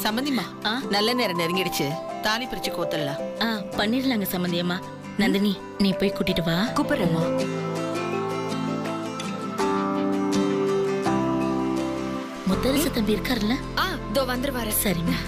சம்பந்திமா நல்ல நேரம் நெருங்கிடுச்சு. தாலி பிரிச்சு கோத்தலாம். பண்ணிடலாங்க சம்பந்தியம்மா. நந்தினி நீ போய் கூட்டிட்டு வா. கூப்பிடுறேம்மா. முத்தரசு தம்பி இருக்காருல்ல? இதோ வந்துருவாரு. சரிம்மா.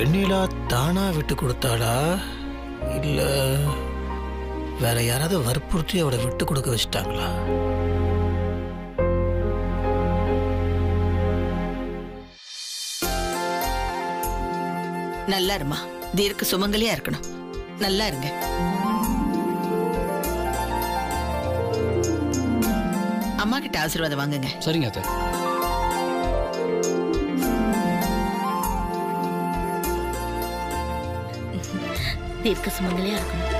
வெண்ணிலா தானா விட்டு கொடுத்தாளா இல்ல வேற யாராவது வற்புறுத்தி அவளை விட்டு கொடுக்க வச்சுட்டாங்களா? நல்லா இருமா, தீர்க்க சுமங்கலியா இருக்கணும். நல்லா இருங்க. அம்மா கிட்ட ஆசீர்வாதம் வாங்குங்க. சரிங்க அத்தை. தீர்க்க சுமங்கலியா இருக்கணும்.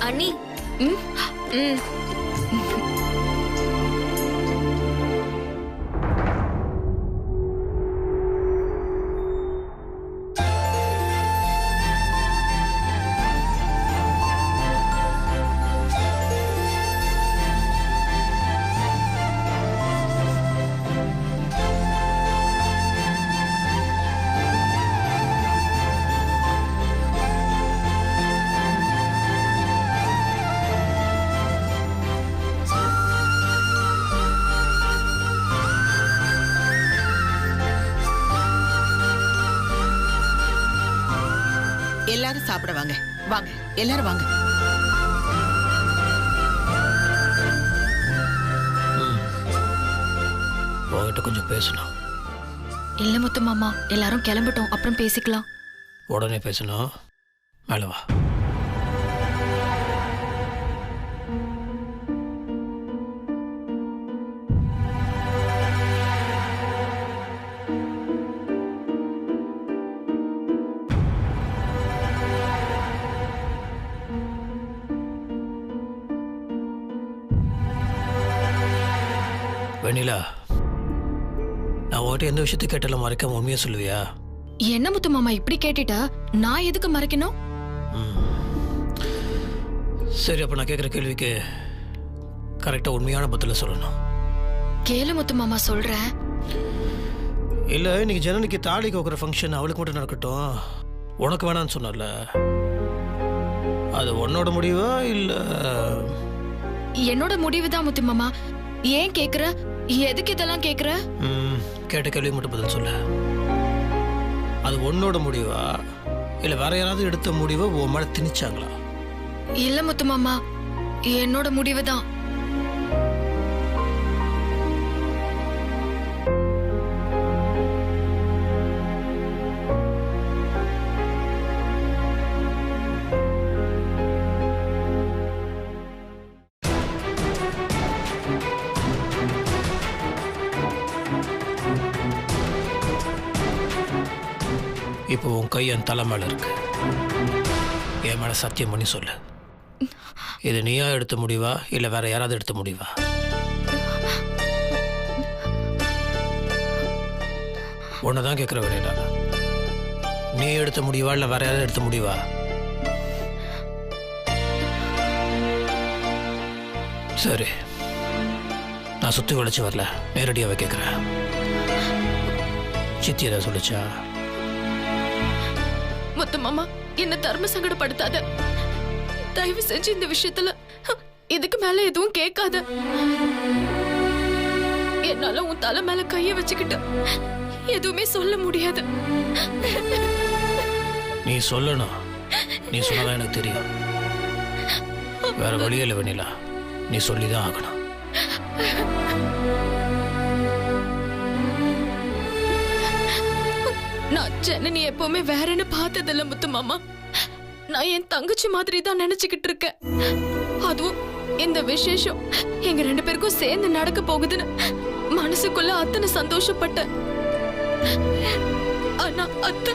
அண்ணி, எல்லாரும் சாப்பிட வாங்க. வாங்க எல்லாரும் வாங்க. உங்ககிட்ட கொஞ்சம் பேசணும். இல்ல முத்து மாமா, எல்லாரும் கிளம்பட்டும், அப்புறம் பேசிக்கலாம். உடனே பேசணும். மேல வா. வெண்ணிலா, நான் உன்கிட்ட எந்த விஷயத்தை கேட்டாலும் மறைக்காம உண்மையா சொல்லுவியா? என்ன முத்து மாமா இப்படி கேட்டுட்டா? நான் எதுக்கு மறைக்கணும்? சரி, அப்ப நான் கேட்குற கேள்விக்கு கரெக்டா உண்மையான பதில சொல்லணும். கேளு முத்து மாமா, சொல்றேன். இல்ல, இன்னைக்கு ஜனனிக்கு தாலி கோக்குற ஃபங்க்ஷன் அவளுக்கு மட்டும் நடக்கட்டும், உனக்கு வேணான்னு சொன்னல, அது உன்னோட முடிவா இல்ல? என்னோட முடிவுதான் முத்து மாமா. ஏன் கேக்குற? எதுக்கு இதெல்லாம் கேக்குற? கேட்ட கேள்வி மட்டும் பதில் சொல்ல. அது உன்னோட முடிவா இல்ல வேற யாராவது எடுத்த முடிவை உன் மேல திணிச்சாங்களா? இல்ல முத்து மாமா, என்னோட முடிவுதான். இப்போ உன் கை என் தலை மேல இருக்கு. என் மேல சத்தியம் பண்ணி சொல்லு, இது நீயா எடுத்த முடிவா இல்ல வேற யாராவது எடுத்த முடிவா? உன்னதான் கேட்கிற வேலையா? நீ எடுத்த முடிவா இல்ல வேற யாராவது எடுத்த முடிவா? சரி, நான் சுத்தி வளைச்சு வரல, நேரடியாவே கேட்கிறேன். சித்தி ஏதாவது சொல்லுச்சா? முத்து மாமா, என்ன தர்ம சங்கடப்படுத்தாத. தயவு செஞ்சு இந்த விஷயத்துல இதுக்கு மேல எதுவும் கேட்காத. என்னால உன் தலை மேல கைய வச்சுக்கிட்டு எதுவுமே சொல்ல முடியாது. நீ சொல்லணும். நீ சொன்னதான் எனக்கு தெரியும். வேற வழியே இல்லை வெண்ணிலா, நீ சொல்லிதான் ஆகணும். நான் ஜனனி எப்பவுமே வேறன்னு பார்த்ததில்ல முத்து மாமா. நான் என் தங்கச்சி மாதிரி தான் நினைச்சுக்கிட்டு இருக்கேன். அதுவும் இந்த விசேஷம் எங்க 2 பேருக்கும் சேர்ந்து நடக்க போகுதுன்னு மனசுக்குள்ள அத்தனை சந்தோஷப்பட்டேன். ஆனா அத்தை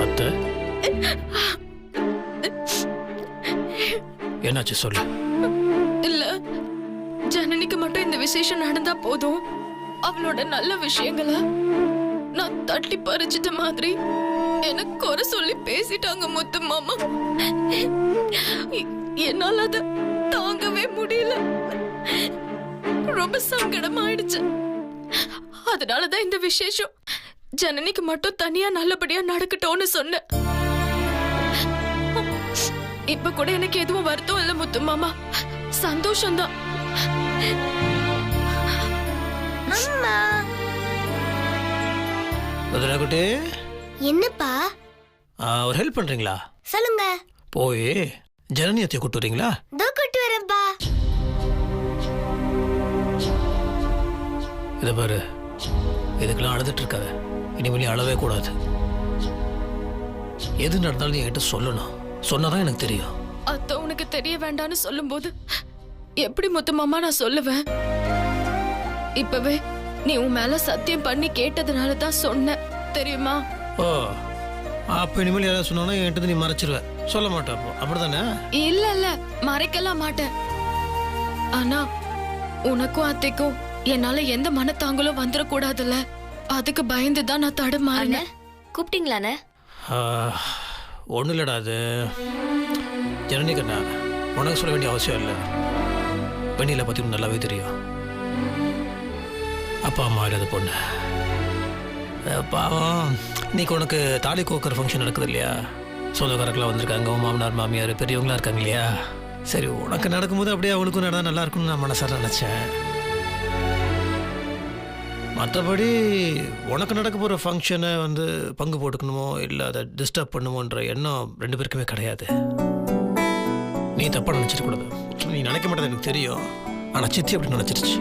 அத்தை என்னாச்சு சொல்லு. இல்ல, ஜனனிக்கு மட்டும் இந்த விசேஷம் நடந்தா போதும், அவளோட நல்ல விஷயங்களை நான் தட்டி பறிச்சிட்ட மாதிரி எனக்கு குறை சொல்லி பேசிட்டாங்க முத்து மாமா. என்னால அத தாங்கவே முடியல. ரொம்ப சங்கடமாயிடுச்சு. அதனாலதான் இந்த விசேஷம் ஜனனிக்கு மட்டும் தனியா நல்லபடியா நடக்கட்டும்னு சொன்னேன். இப்ப கூட எனக்கு எதுவும் வருத்தம் இல்ல முத்து மாமா, சந்தோஷம்தான். குட்டி என்னப்பா? ஒரு ஹெல்ப் பண்றீங்களா? சொல்லுங்க. போய் ஜனனியத்தை கூட்டு வரீங்களா? இதோ கூட்டு வரேன்ப்பா. இதை பாரு, இதுக்கெல்லாம் அழுதுட்டு இருக்காத. இனிமேல் அழவே கூடாது. எது நடந்தாலும் நீ என்கிட்ட சொல்லணும். சொன்னாதான் எனக்கு தெரியும். அத்த உனக்கு தெரிய வேண்டாம்னு சொல்லும் போது எப்படி முத்து மாமா நான் சொல்லுவேன்? இப்பவே நீ உன் மேல சத்தியம் பண்ணி கேட்டதுனால தான் சொன்ன, தெரியுமா? ஓ, அப்ப இனிமேல் யாராவது சொன்னா என்கிட்ட நீ மறைச்சிருவ, சொல்ல மாட்டேன். அப்போ அப்படிதானே? இல்ல இல்ல, மறைக்கலாம் மாட்டேன். ஆனா உனக்கும் அத்தைக்கும் என்னால எந்த மனத்தாங்களும் வந்துடக்கூடாதுல்ல, அதுக்கு பயந்துதான் நான் தடுமாறினேன். கூப்பிட்டீங்களாண்ணே? ஒன்றும் இல்லடா, அது ஜனனி கண்ணா, உனக்கு சொல்ல வேண்டிய அவசியம் இல்லை. வெண்ணில பற்றி நல்லாவே தெரியும். அப்பா அம்மா இல்லாத பொண்ணு பாவம். இன்னைக்கு உனக்கு தாலி கோக்கிற ஃபங்க்ஷன் நடக்குது இல்லையா? சொந்தக்காரர்களாக வந்திருக்காங்க, மாமனார் மாமியார் பெரியவங்களா இருக்காங்க இல்லையா? சரி, உனக்கு நடக்கும்போது அப்படியே அவளுக்கும் நடந்தா நல்லா இருக்கும்னு நான் மனசார நினச்சேன். மற்றபடி உனக்கு நடக்க போகிற ஃபங்க்ஷனை பங்கு போட்டுக்கணுமோ இல்லை அதை டிஸ்டர்ப் பண்ணுமோன்ற எண்ணம் ரெண்டு பேருக்குமே கிடையாது. நீ தப்பாக நினச்சிடக்கூடாது. நீ நினைக்க மாட்டேது எனக்கு தெரியும். ஆனால் சித்தி அப்படி நினச்சிருச்சு.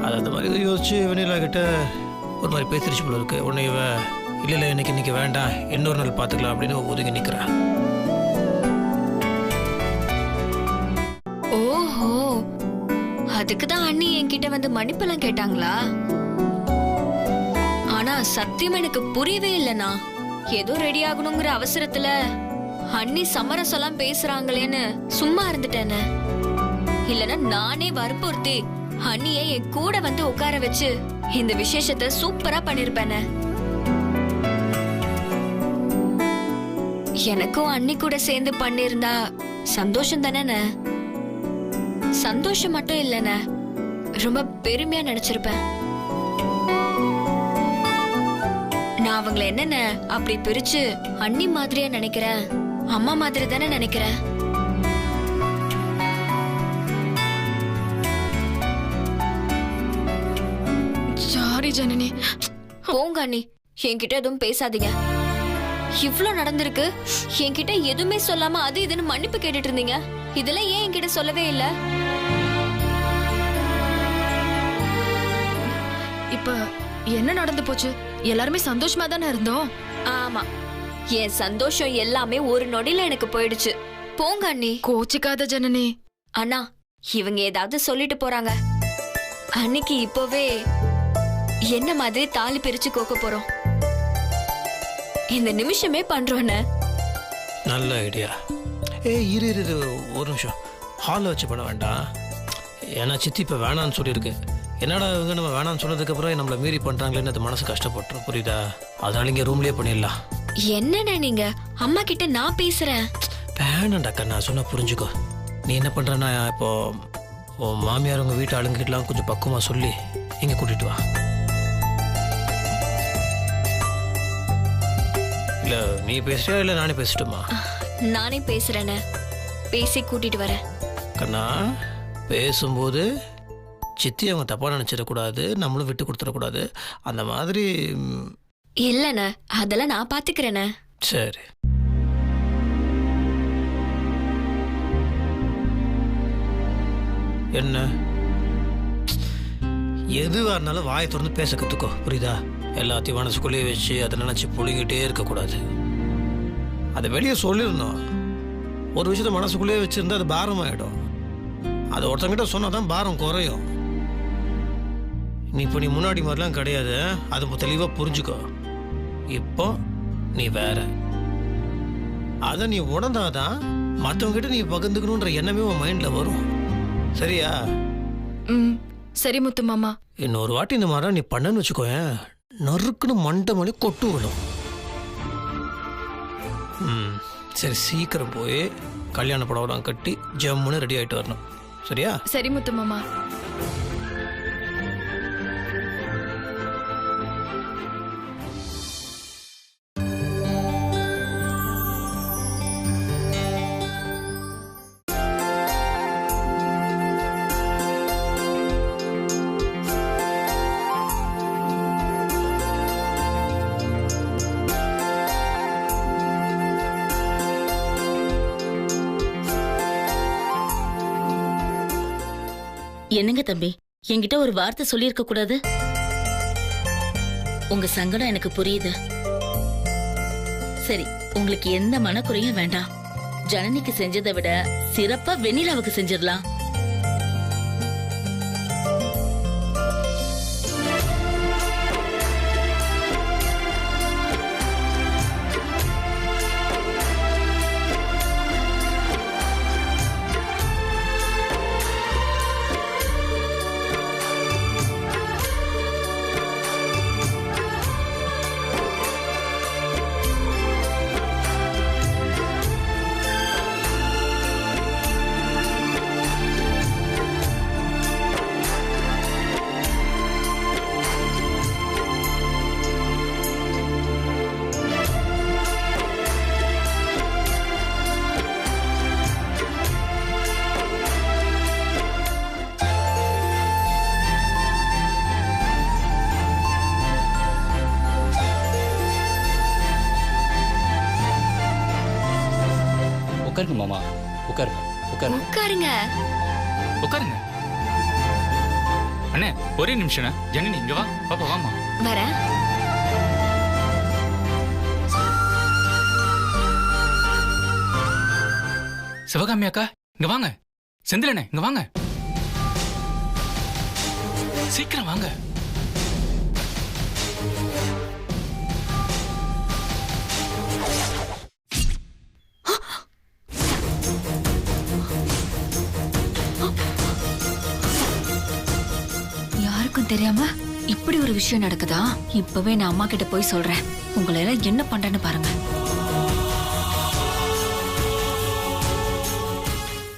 அது அந்த மாதிரி யோசிச்சு வெண்ணிலா கிட்ட ஒரு மாதிரி பேசிருச்சு போல இருக்கு. உன்னை இவ இல்லை இன்னைக்கு வேண்டாம், இன்னொரு நாள் பார்த்துக்கலாம் அப்படின்னு ஒதுங்கி நிற்கிறான். ஓஹோ, அதுக்குதான் அண்ணி என்கிட்ட மன்னிப்பெல்லாம் கேட்டாங்களா? ஆனா சத்தியம் எனக்கு புரியவே இல்லைண்ணா. ஏதோ ரெடி ஆகணுங்கிற அவசரத்துல அண்ணி சமரசெல்லாம் பேசுறாங்களேன்னு சும்மா இருந்துட்டேன்னு. இல்லனா நானே வற்புறுத்தி அண்ணியை என் கூட உட்கார வச்சு இந்த விசேஷத்தை சூப்பரா பண்ணிருப்பேனே. எனக்கும் அண்ணி கூட சேர்ந்து பண்ணிருந்தா சந்தோஷம் தானே? சந்தோஷம் மட்டும் இல்லைண்ணே, ரொம்ப பெருமையா நினைச்சிருப்பேன். நான் அவங்கள என்னென்ன அப்படி பிரிச்சு அண்ணி மாதிரியா நினைக்கிறேன், அம்மா மாதிரி தானே நினைக்கிறேன். சாரி ஜனனி. போங்க அண்ணி, என்கிட்ட எதுவும் பேசாதீங்க. இவ்ளோ நடந்திருக்கு, என்கிட்ட எதுவுமே சொல்லாம அது இதுன்னு மன்னிப்பு கேட்டுட்டு இருந்தீங்க. இதெல்லாம் ஏன் என்கிட்ட சொல்லவே இல்ல? இப்ப என்ன நடந்து போச்சு? எல்லாருமே சந்தோஷமா தானே இருந்தோம். ஆமா, என் சந்தோஷம் எல்லாமே ஒரு நொடியில எனக்கு போயிடுச்சு. போங்க அண்ணி. கோச்சிக்காத ஜனனி. அண்ணா, இவங்க ஏதாவது சொல்லிட்டு போறாங்க. அன்னைக்கு இப்பவே என்ன மாதிரி தாலி பிரிச்சு கோக்க போறோம். இந்த நிமிஷமே பண்றோன்னு. நல்ல ஐடியா. இரு ஒரு நிமிஷம். ஹாலில் வச்சு பண்ண வேண்டாம். ஏன்னா சித்தி இப்போ வேணான்னு சொல்லியிருக்கு. என்னடா இவங்க நம்ம வேணான்னு சொன்னதுக்கப்புறம் நம்மளை மீறி பண்ணுறாங்களேன்னு அது மனசு கஷ்டப்பட்டுரும், புரியுதா? அதனால இங்கே ரூம்லேயே பண்ணிடலாம். என்னண்ணா நீங்க? அம்மா கிட்ட நான் பேசுறேன். வேணாண்டாக்கா, நான் சொன்ன புரிஞ்சுக்கோ. நீ என்ன பண்ணுறன்னா, இப்போ உன் மாமியார் உங்கள் வீட்டு ஆளுங்கிட்டலாம் கொஞ்சம் பக்குவமாக சொல்லி இங்கே கூட்டிகிட்டு வா. இல்லை நீ பேசுறியா இல்லை நானே பேசட்டுமா? நானே பேசுறேன்னு. பேசி கூட்டிட்டு வரேன். கண்ணா, பேசும்போது சித்தி அவங்க தப்பா நினைச்சிடக்கூடாது, நம்மளும் விட்டு கொடுத்துடக்கூடாது. அந்த மாதிரி. இல்லண்ணே, அதெல்லாம் நான் பாத்துக்கிறேண்ணே. சரி. என்ன எதுவா இருந்தாலும் வாயை திறந்து பேச கத்துக்கோ, புரியுதா? எல்லாத்தையும் மனசுக்குள்ளேயே வச்சு அதை நினைச்சு புழுங்கிட்டே இருக்கக்கூடாது. அதை வெளியே சொல்லிடணும். ஒரு விஷயத்த மனசுக்குள்ளேயே வச்சிருந்தா அது பாரமாயிடும். அதை ஒருத்தங்கிட்ட சொன்னாதான் பாரம் குறையும். நீ இப்போ நீ முன்னாடி மாதிரிலாம் கிடையாது, அது தெளிவாக புரிஞ்சுக்கோ. இப்போ நீ வேற. அதை நீ உணர்ந்தாதான் மற்றவங்கிட்ட நீ பகிர்ந்துக்கணுன்ற எண்ணமே உன் மைண்ட்ல வரும். சரியா? சரி முத்து மாமா. இன்னொரு வாட்டி இந்த மாதிரி நீ பண்ணன்னு வச்சுக்கோயேன், நறுக்குன்னு மண்டை மேலே கொட்டு விடும். சரி, சீக்கிரம் போய் கல்யாண புடவைலாம் கட்டி ஜம்முன்னு ரெடி ஆகிட்டு வரணும். சரியா? சரி முத்து மாமா. என்னங்க தம்பி, என்கிட்ட ஒரு வார்த்தை சொல்லியிருக்க கூடாது? உங்க சங்கடம் எனக்கு புரியுது. சரி, உங்களுக்கு எந்த மனக்குறையும் வேண்டாம். ஜனனிக்கு செஞ்சதை விட சிறப்பா வெண்ணிலாவுக்கு செஞ்சிடலாம். உட்காருங்க மாமா, உட்காருங்க. உட்காருங்க. உட்காருங்க. அண்ணே, ஒரே நிமிஷம். ஜனனி இங்க வா. பாப்பா வாமா. வரேன். சிவகாமி அக்கா இங்க வாங்க. செந்திலண்ணே இங்க வாங்க, சீக்கிரம் வாங்க. யாருக்கும் தெரியாம இப்படி ஒரு விஷயம் நடக்குதா? இப்பவே நான் அம்மா கிட்ட போய் சொல்றேன். உங்களை எல்லாம் என்ன பண்றேன்னு பாருங்க.